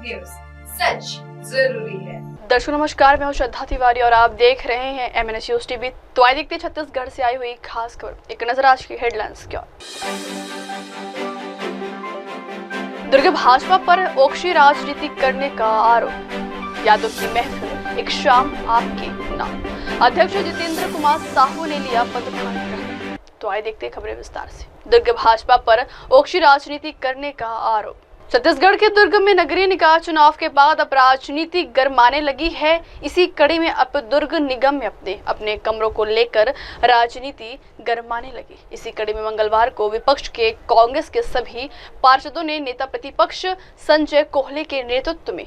News, सच जरूरी है। दर्शकों नमस्कार, मैं हूं श्रद्धा तिवारी और आप देख रहे हैं MNS न्यूज टीवी। तो आइए देखते हैं छत्तीसगढ़ से आई हुई खास खबर। एक नजर आज की हेडलाइंस की ओर। दुर्ग भाजपा पर ओक्षी राजनीति करने का आरोप। यादव की महफिल एक शाम आपके नाम। अध्यक्ष जितेंद्र कुमार साहू ने लिया पदभार ग्रहण। तो आइए देखते हैं खबरें विस्तार से। दुर्ग भाजपा पर ओक्षी राजनीति करने का आरोप। छत्तीसगढ़ के दुर्ग में नगरीय निकाय चुनाव के बाद अब राजनीति गरमाने लगी है। इसी कड़ी में अब दुर्ग निगम में अपने कमरों को लेकर राजनीति गरमाने लगी। इसी कड़ी में मंगलवार को विपक्ष के कांग्रेस के सभी पार्षदों ने नेता प्रतिपक्ष संजय कोहले के नेतृत्व में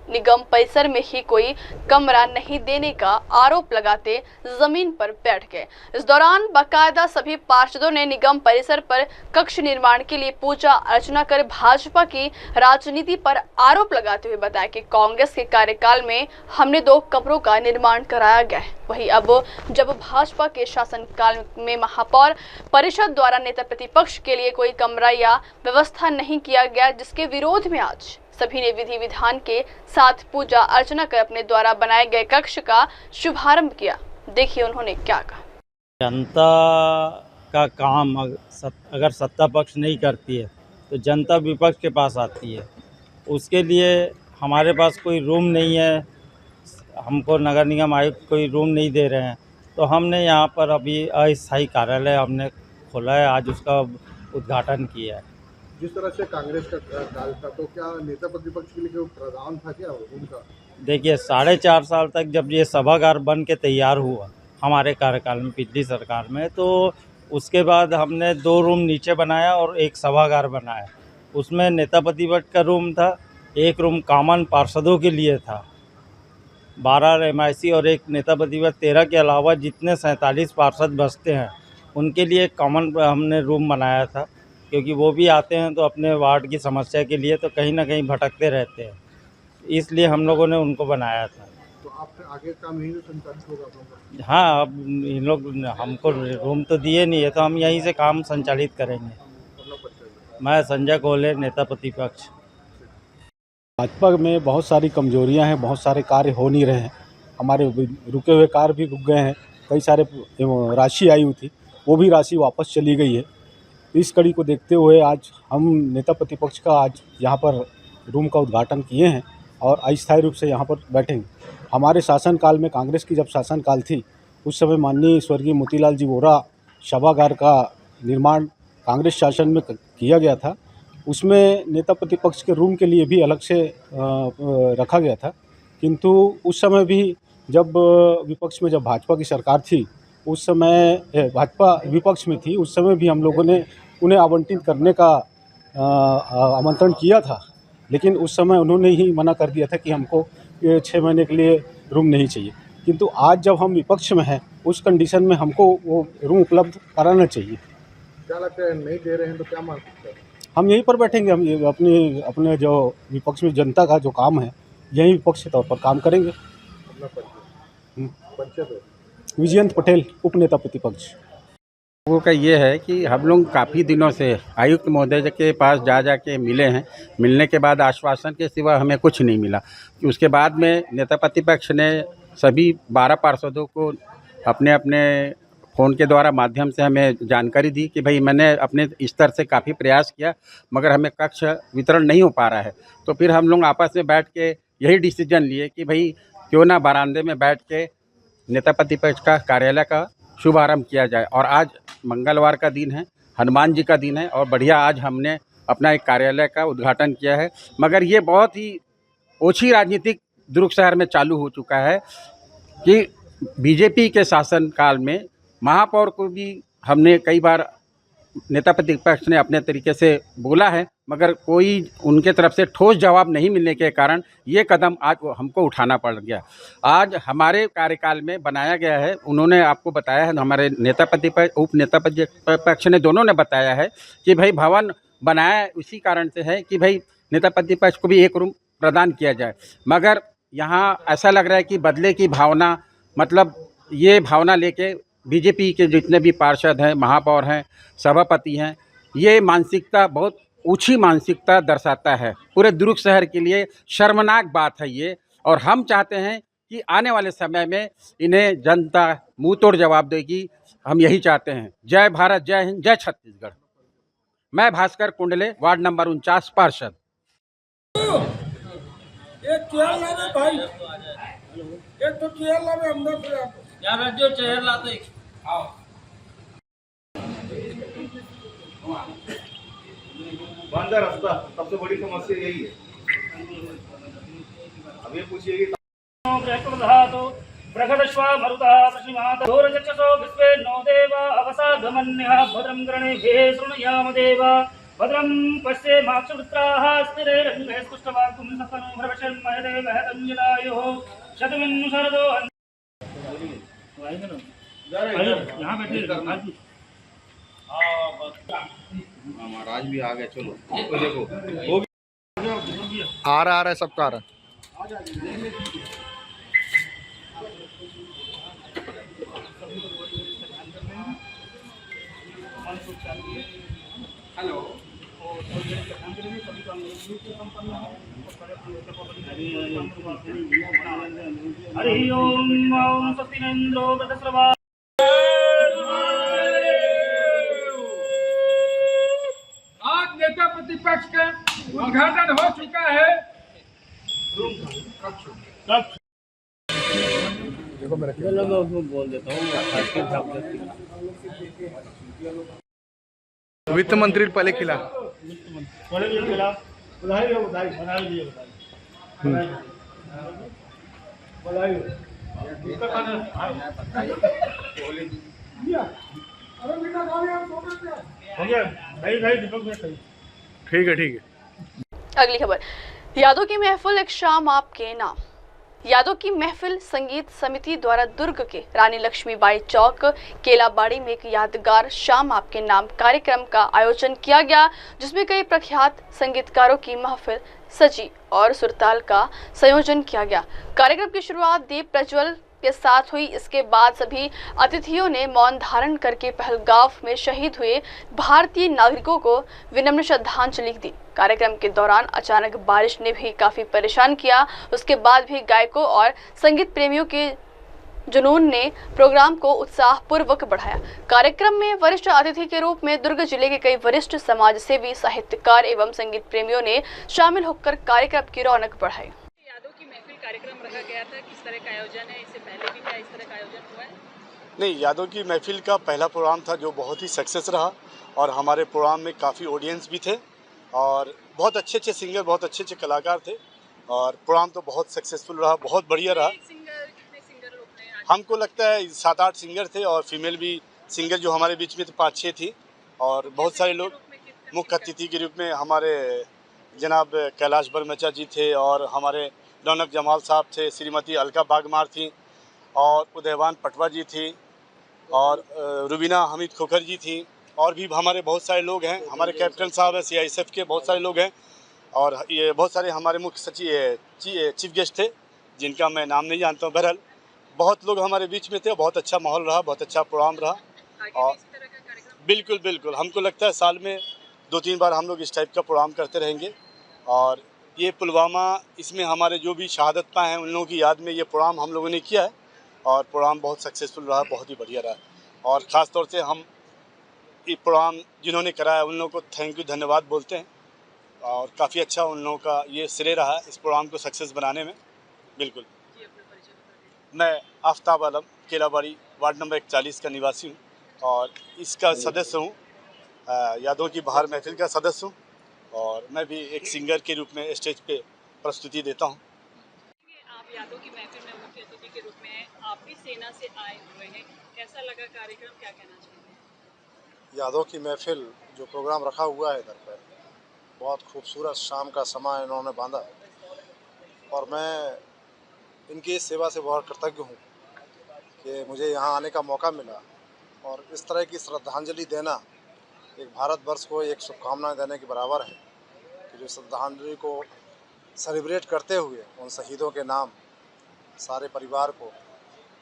निगम परिसर में ही कोई कमरा नहीं देने का आरोप लगाते जमीन पर बैठ गए। इस दौरान बाकायदा सभी पार्षदों ने निगम परिसर पर कक्ष निर्माण के लिए पूजा अर्चना कर भाजपा की राजनीति पर आरोप लगाते हुए बताया कि कांग्रेस के कार्यकाल में हमने 2 कमरों का निर्माण कराया गया है। वहीं अब जब भाजपा के शासनकाल में महापौर परिषद द्वारा नेता प्रतिपक्ष के लिए कोई कमरा या व्यवस्था नहीं किया गया, जिसके विरोध में आज सभी ने विधि विधान के साथ पूजा अर्चना कर अपने द्वारा बनाए गए कक्ष का शुभारंभ किया। देखिए उन्होंने क्या कहा। जनता का काम अगर सत्ता पक्ष नहीं करती है तो जनता विपक्ष के पास आती है। उसके लिए हमारे पास कोई रूम नहीं है, हमको नगर निगम आयुक्त कोई रूम नहीं दे रहे हैं, तो हमने यहाँ पर अभी अस्थायी कार्यालय हमने खोला है, आज उसका उद्घाटन किया है। जिस तरह से कांग्रेस का काल था, तो क्या नेता प्रतिपक्ष के लिए कोई प्रावधान था क्या उनका? देखिए 4.5 साल तक जब ये सभागार बन के तैयार हुआ हमारे कार्यकाल में, पिछली सरकार में, तो उसके बाद हमने 2 रूम नीचे बनाया और 1 सभागार बनाया। उसमें नेता प्रतिपक्ष का रूम था, 1 रूम कॉमन पार्षदों के लिए था, 12 MIC और 1 नेता प्रतिपक्ष 13 के अलावा जितने 47 पार्षद बसते हैं उनके लिए कॉमन हमने रूम बनाया था, क्योंकि वो भी आते हैं तो अपने वार्ड की समस्या के लिए तो कहीं ना कहीं भटकते रहते हैं, इसलिए हम लोगों ने उनको बनाया था। तो आप आगे काम यहीं से संचालित होगा आप लोगों का? हाँ, अब इन लोग हमको रूम तो दिए नहीं है, तो हम यहीं से काम संचालित करेंगे। मैं संजय कोहले, नेता प्रतिपक्ष। भाजपा में बहुत सारी कमजोरियां हैं, बहुत सारे कार्य हो नहीं रहे हैं। हमारे रुके हुए कार्य भी रुक गए हैं। कई सारे राशि आई हुई थी, वो भी राशि वापस चली गई है। इस कड़ी को देखते हुए आज हम नेता प्रतिपक्ष का आज यहाँ पर रूम का उद्घाटन किए हैं और अस्थायी रूप से यहाँ पर बैठेंगे। हमारे शासनकाल में, कांग्रेस की जब शासनकाल थी, उस समय माननीय स्वर्गीय मोतीलाल जी वोरा सभागार का निर्माण कांग्रेस शासन में किया गया था। उसमें नेता प्रतिपक्ष के रूम के लिए भी अलग से रखा गया था, किंतु उस समय भी जब विपक्ष में जब भाजपा की सरकार थी, उस समय भाजपा विपक्ष में थी, उस समय भी हम लोगों ने उन्हें आवंटित करने का आमंत्रण किया था, लेकिन उस समय उन्होंने ही मना कर दिया था कि हमको 6 महीने के लिए रूम नहीं चाहिए। किंतु आज जब हम विपक्ष में हैं, उस कंडीशन में हमको वो रूम उपलब्ध कराना चाहिए। क्या लगता है नहीं दे रहे हैं तो क्या मांग सकते हैं? हम यहीं पर बैठेंगे। हम अपने जो विपक्ष में जनता का जो काम है, यहीं विपक्ष के तौर पर काम करेंगे। अपना परिचय विजयंत पटेल, उप नेता प्रतिपक्ष। लोगों का ये है कि हम लोग काफ़ी दिनों से आयुक्त महोदय के पास जा के मिले हैं। मिलने के बाद आश्वासन के सिवा हमें कुछ नहीं मिला। उसके बाद में नेता प्रतिपक्ष ने सभी 12 पार्षदों को अपने अपने फ़ोन के द्वारा माध्यम से हमें जानकारी दी कि भाई मैंने अपने स्तर से काफ़ी प्रयास किया, मगर हमें कक्ष वितरण नहीं हो पा रहा है। तो फिर हम लोग आपस में बैठ के यही डिसीजन लिए कि भाई क्यों ना बरामदे में बैठ के नेता प्रतिपक्ष का कार्यालय का शुभारंभ किया जाए। और आज मंगलवार का दिन है, हनुमान जी का दिन है, और बढ़िया आज हमने अपना एक कार्यालय का उद्घाटन किया है। मगर ये बहुत ही ओछी राजनीतिक दुर्ग शहर में चालू हो चुका है कि बीजेपी के शासनकाल में महापौर को भी हमने कई बार नेता प्रतिपक्ष ने अपने तरीके से बोला है, मगर कोई उनके तरफ से ठोस जवाब नहीं मिलने के कारण ये कदम आज हमको उठाना पड़ गया। आज हमारे कार्यकाल में बनाया गया है, उन्होंने आपको बताया है, हमारे नेता प्रतिपक्ष उप नेता प्रतिपक्ष ने दोनों ने बताया है कि भाई भवन बनाया उसी कारण से है कि भाई नेता प्रतिपक्ष को भी 1 रूम प्रदान किया जाए। मगर यहाँ ऐसा लग रहा है कि बदले की भावना, मतलब ये भावना लेके बीजेपी के जितने भी पार्षद हैं, महापौर हैं, सभापति हैं, ये मानसिकता बहुत ऊंची मानसिकता दर्शाता है। पूरे दुर्ग शहर के लिए शर्मनाक बात है ये, और हम चाहते हैं कि आने वाले समय में इन्हें जनता मुंह तोड़ जवाब देगी। हम यही चाहते हैं। जय भारत, जय हिंद, जय छत्तीसगढ़। मैं भास्कर कुंडले, वार्ड नंबर 49 पार्षद। एक चेयर ला दे भाई, एक तो चेयर ला दे अंदर से आप यार, राज्य चेयर ला दे। आओ बंद है रास्ता, सबसे बड़ी समस्या यही है। अब ये पूछिए कि बृहदश्वा मरुतः पश्चिमात् दूरचक्षसो विश्वे नो देव अवसागमन्यः भद्रं गणेभ्यः शृणुयाम देव भद्रं पश्येमाक्षवृत्राः स्थिरैरङ्गैः स्पष्टवाक्कुं सतनु भ्रवशन्महदेव महतञ्जलायुः शतमिन्नु शरदो यहाँ बैठे महाराज भी आ गए। चलो देखो आ रहा है, सबका आ रहा है। हेलो हरि ओम ओम सत्येन्द्रो वृतस्रवा। आज नेता प्रतिपक्ष का उद्घाटन हो चुका है। देखो मेरा बोल देता हूँ। वित्त मंत्री पहले खिला। ठीक है ठीक है। अगली खबर, यादों की महफिल एक शाम आपके नाम। यादों की महफिल संगीत समिति द्वारा दुर्ग के रानी लक्ष्मीबाई चौक केलाबाड़ी में एक यादगार शाम आपके नाम कार्यक्रम का आयोजन किया गया, जिसमें कई प्रख्यात संगीतकारों की महफिल सजी और सुरताल का संयोजन किया गया। कार्यक्रम की शुरुआत दीप प्रज्वल के साथ हुई। इसके बाद सभी अतिथियों ने मौन धारण करके पहलगाम में शहीद हुए भारतीय नागरिकों को विनम्र श्रद्धांजलि दी। कार्यक्रम के दौरान अचानक बारिश ने भी काफी परेशान किया। उसके बाद भी गायकों और संगीत प्रेमियों के जुनून ने प्रोग्राम को उत्साहपूर्वक बढ़ाया। कार्यक्रम में वरिष्ठ अतिथि के रूप में दुर्ग जिले के कई वरिष्ठ समाज सेवी, साहित्यकार एवं संगीत प्रेमियों ने शामिल होकर कार्यक्रम की रौनक बढ़ाई। यादों की महफिल कार्यक्रम रखा गया था, किस तरह का आयोजन है? इससे पहले भी क्या इस तरह का आयोजन हुआ है? नहीं, यादों की महफिल का पहला प्रोग्राम था जो बहुत ही सक्सेस रहा, और हमारे प्रोग्राम में काफ़ी ऑडियंस भी थे और बहुत अच्छे सिंगर, बहुत अच्छे कलाकार थे, और प्रोग्राम तो बहुत सक्सेसफुल रहा, बहुत बढ़िया रहा। कितने सिंगर लोग थे? हमको लगता है 7-8 सिंगर थे, और फीमेल भी सिंगर जो हमारे बीच में थे 5-6 थी, और बहुत सारे लोग। मुख्य अतिथि के रूप में हमारे जनाब कैलाश बरमचा जी थे, और हमारे रौनक जमाल साहब थे, श्रीमती अलका बागमार थी, और उदयवान पटवा जी थी, और रुबीना हमीद खोखर जी थी, और भी हमारे बहुत सारे लोग हैं। हमारे कैप्टन साहब हैं CISF के, बहुत सारे लोग हैं, और ये बहुत सारे हमारे मुख्य सचिव चीफ गेस्ट थे जिनका मैं नाम नहीं जानता हूँ। बहरहाल बहुत लोग हमारे बीच में थे, बहुत अच्छा माहौल रहा, बहुत अच्छा प्रोग्राम रहा। और बिल्कुल बिल्कुल, हमको लगता है साल में 2-3 बार हम लोग इस टाइप का प्रोग्राम करते रहेंगे। और ये पुलवामा, इसमें हमारे जो भी शहादत पाए हैं उन लोगों की याद में ये प्रोग्राम हम लोगों ने किया है, और प्रोग्राम बहुत सक्सेसफुल रहा, बहुत ही बढ़िया रहा। और ख़ास तौर से हम ये प्रोग्राम जिन्होंने कराया उन लोगों को थैंक यू, धन्यवाद बोलते हैं, और काफ़ी अच्छा उन लोगों का ये श्रेय रहा इस प्रोग्राम को सक्सेस बनाने में। बिल्कुल। मैं आफ्ताब आलम, केलाबाड़ी, वार्ड नंबर 41 का निवासी हूँ, और इसका सदस्य हूँ, यादों की बहार महफिल का सदस्य हूँ, और मैं भी एक सिंगर के रूप में स्टेज पे प्रस्तुति देता हूँ। आप यादों की महफिल में मुख्य अतिथि के रूप में हैं, आप भी सेना से आए हुए हैं, कैसा लगा कार्यक्रम, क्या कहना चाहिए? यादों की महफिल जो प्रोग्राम रखा हुआ है इधर पर, बहुत खूबसूरत शाम का समय इन्होंने बांधा, और मैं इनकी इस सेवा से बहुत कृतज्ञ हूँ कि मुझे यहाँ आने का मौका मिला, और इस तरह की श्रद्धांजलि देना एक भारतवर्ष को एक शुभकामनाएं देने के बराबर है कि जो श्रद्धांजलि को सेलिब्रेट करते हुए उन शहीदों के नाम सारे परिवार को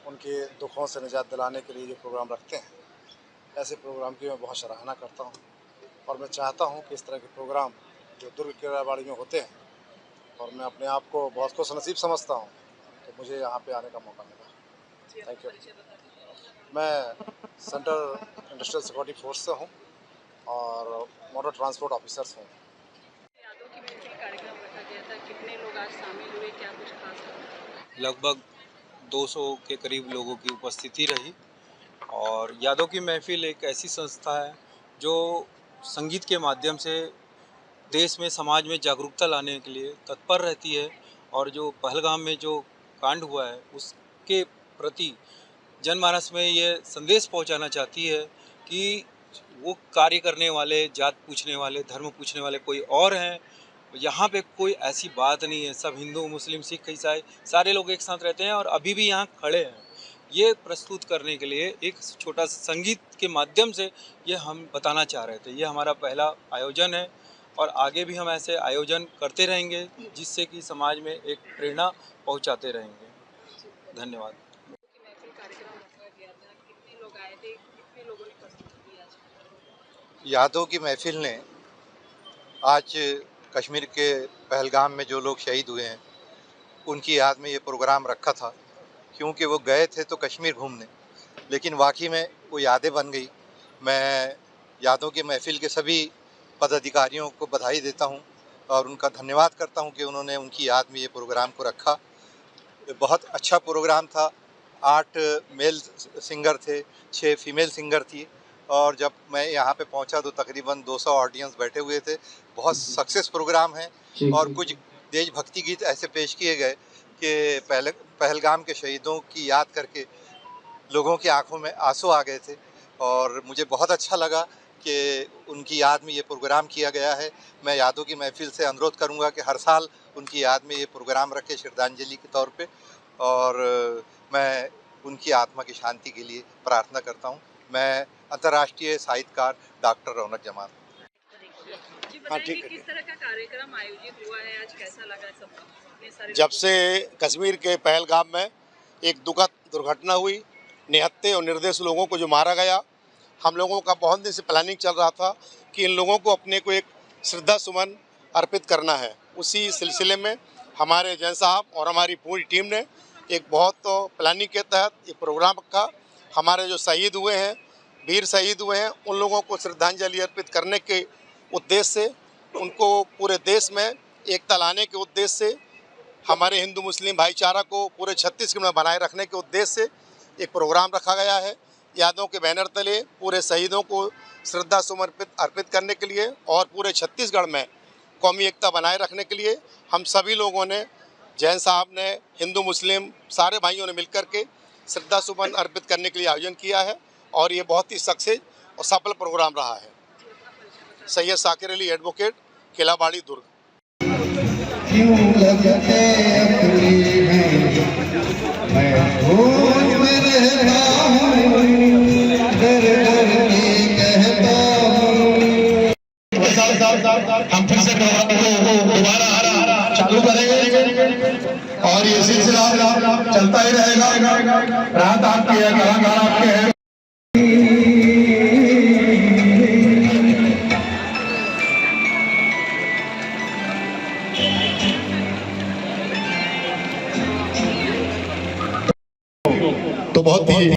उनके दुखों से निजात दिलाने के लिए जो प्रोग्राम रखते हैं, ऐसे प्रोग्राम की मैं बहुत सराहना करता हूँ। और मैं चाहता हूं कि इस तरह के प्रोग्राम जो दुर्ग केलाबाड़ी में होते हैं, और मैं अपने आप को बहुत खुशनसीब समझता हूं कि मुझे यहाँ पे आने का मौका मिला। Thank you. मैं सेंट्रल इंडस्ट्रियल सिक्योरिटी फोर्स से हूँ और मोटर ट्रांसपोर्ट ऑफिसर्स हूँ। यादों की महफिल कार्यक्रम रखा गया था, कितने लोग आज शामिल हुए, क्या कुछ खास था? लगभग 200 के करीब लोगों की उपस्थिति रही। और यादों की महफिल एक ऐसी संस्था है जो संगीत के माध्यम से देश में, समाज में जागरूकता लाने के लिए तत्पर रहती है। और जो पहलगाम में जो कांड हुआ है उसके प्रति जनमानस में ये संदेश पहुंचाना चाहती है कि वो कार्य करने वाले, जात पूछने वाले, धर्म पूछने वाले कोई और हैं। यहाँ पे कोई ऐसी बात नहीं है। सब हिंदू, मुस्लिम, सिख, ईसाई सारे लोग एक साथ रहते हैं और अभी भी यहाँ खड़े हैं। ये प्रस्तुत करने के लिए एक छोटा सा संगीत के माध्यम से ये हम बताना चाह रहे थे। ये हमारा पहला आयोजन है और आगे भी हम ऐसे आयोजन करते रहेंगे जिससे कि समाज में एक प्रेरणा पहुंचाते रहेंगे। धन्यवाद। यादों की महफिल ने आज कश्मीर के पहलगाम में जो लोग शहीद हुए हैं उनकी याद में ये प्रोग्राम रखा था, क्योंकि वो गए थे तो कश्मीर घूमने, लेकिन वाकई में वो यादें बन गई। मैं यादों की महफिल के सभी पदाधिकारियों को बधाई देता हूं और उनका धन्यवाद करता हूं कि उन्होंने उनकी याद में ये प्रोग्राम को रखा। बहुत अच्छा प्रोग्राम था। 8 मेल सिंगर थे, 6 फीमेल सिंगर थी और जब मैं यहाँ पे पहुँचा तो तकरीबन 200 ऑडियंस बैठे हुए थे। बहुत सक्सेस प्रोग्राम है और कुछ देशभक्ति गीत ऐसे पेश किए गए कि पहलगाम के शहीदों की याद करके लोगों की आंखों में आंसू आ गए थे और मुझे बहुत अच्छा लगा कि उनकी याद में ये प्रोग्राम किया गया है। मैं यादों की महफिल से अनुरोध करूंगा कि हर साल उनकी याद में ये प्रोग्राम रखे श्रद्धांजलि के तौर पे, और मैं उनकी आत्मा की शांति के लिए प्रार्थना करता हूं। मैं अंतर्राष्ट्रीय साहित्यकार डॉक्टर रौनक जमान। हाँ, ठीक है। किस तरह का कार्यक्रम आयोजित हुआ है आज, कैसा लगा सबको? जब से कश्मीर के पहलगाम में एक दुखद दुर्घटना हुई, निहत्थे और निर्दोष लोगों को जो मारा गया, हम लोगों का बहुत दिन से प्लानिंग चल रहा था कि इन लोगों को अपने को एक श्रद्धा सुमन अर्पित करना है। उसी सिलसिले में हमारे जैन साहब और हमारी पूरी टीम ने एक बहुत प्लानिंग के तहत एक प्रोग्राम रखा। हमारे जो शहीद हुए हैं, वीर शहीद हुए हैं, उन लोगों को श्रद्धांजलि अर्पित करने के उद्देश्य से, उनको पूरे देश में एकता लाने के उद्देश्य से, हमारे हिंदू मुस्लिम भाईचारा को पूरे छत्तीसगढ़ में बनाए रखने के उद्देश्य से एक प्रोग्राम रखा गया है। यादों के बैनर तले पूरे शहीदों को श्रद्धा सुमन अर्पित करने के लिए और पूरे छत्तीसगढ़ में कौमी एकता बनाए रखने के लिए हम सभी लोगों ने, जैन साहब ने, हिंदू मुस्लिम सारे भाइयों ने मिलकर के श्रद्धा सुमन अर्पित करने के लिए आयोजन किया है और ये बहुत ही सक्सेस और सफल प्रोग्राम रहा है। सैयद साकिर अली एडवोकेट, केलाबाड़ी, दुर्ग। हम फिर से दोबारा चालू करेंगे और ये सिलसिला चलता ही रहेगा। रात आपकी है, कलाकार आपके हैं। तो बहुत ही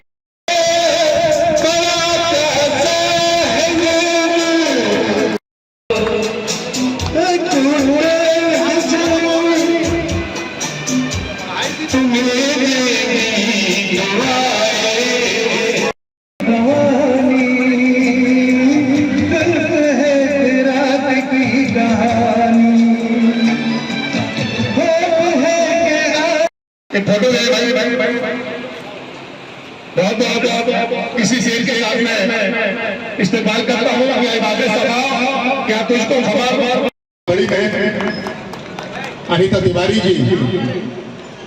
फोटो बहुत इसी शेर के याद में इस्तेमाल करता हूँ। क्या तुझको खबर बड़ी बहन अनीता तिवारी जी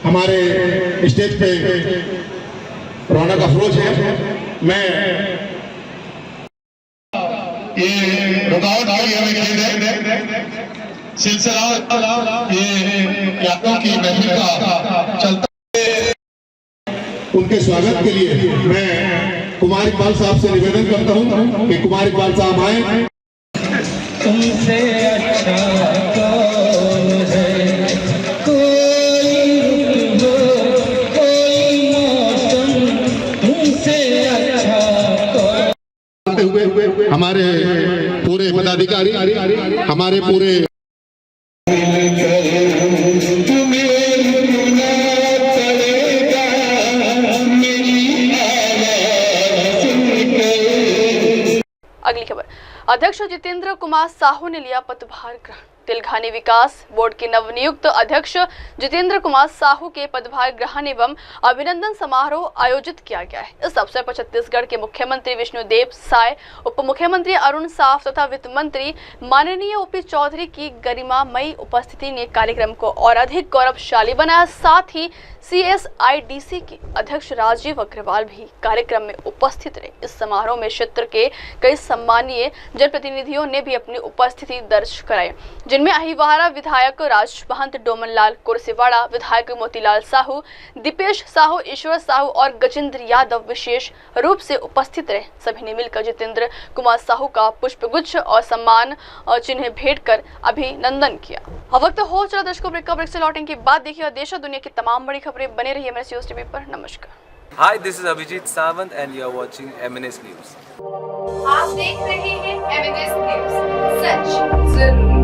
हमारे स्टेज पे रौनक अफरोज है। मैं ये रुकावट की हमें सिलसिला ये यादों की महफिल का चलता। उनके स्वागत के लिए मैं कुमार इकबाल साहब से निवेदन करता हूं कि कुमार इकबाल साहब आए। तुमसे अच्छा कौन है, कोई रुत हो कोई मौसम तुमसे अच्छा कौन। हुए हमारे पूरे पदाधिकारी, हमारे पूरे अगली खबर, अध्यक्ष जितेंद्र कुमार साहू ने लिया पदभार ग्रहण। तिलघानी विकास बोर्ड के नवनियुक्त अध्यक्ष जितेंद्र कुमार साहू के पदभार ग्रहण एवं अभिनंदन समारोह आयोजित किया गया है। इस अवसर पर छत्तीसगढ़ के मुख्यमंत्री विष्णुदेव साय, उप मुख्यमंत्री अरुण साफ तथा वित्त मंत्री माननीय ओपी चौधरी की गरिमामयी उपस्थिति ने कार्यक्रम को और अधिक गौरवशाली बनाया। साथ ही CSIDC के अध्यक्ष राजीव अग्रवाल भी कार्यक्रम में उपस्थित रहे। इस समारोह में क्षेत्र के कई सम्मानीय जनप्रतिनिधियों ने भी अपनी उपस्थिति दर्ज कराई, जिनमें अहिवारा विधायक राजमहंत डोमनलाल कुर्सीवाड़ा, विधायक मोतीलाल साहू, दीपेश साहू, ईश्वर साहू और गजेंद्र यादव विशेष रूप से उपस्थित रहे। सभी ने मिलकर जितेंद्र कुमार साहू का पुष्पगुच्छ और सम्मान चिन्ह भेंट कर अभिनंदन किया। वक्त हो चला दर्शकों, ब्रेक से लौटेंगे के बाद देखिए देश और दुनिया की तमाम बड़ी खबरें। बने रहिए मेरे COS TV पर। नमस्कार। Hi, this is Abhijit Sawant and you are watching MNS News. आप देख रहे हैं MNS न्यूज, सच जरूरी।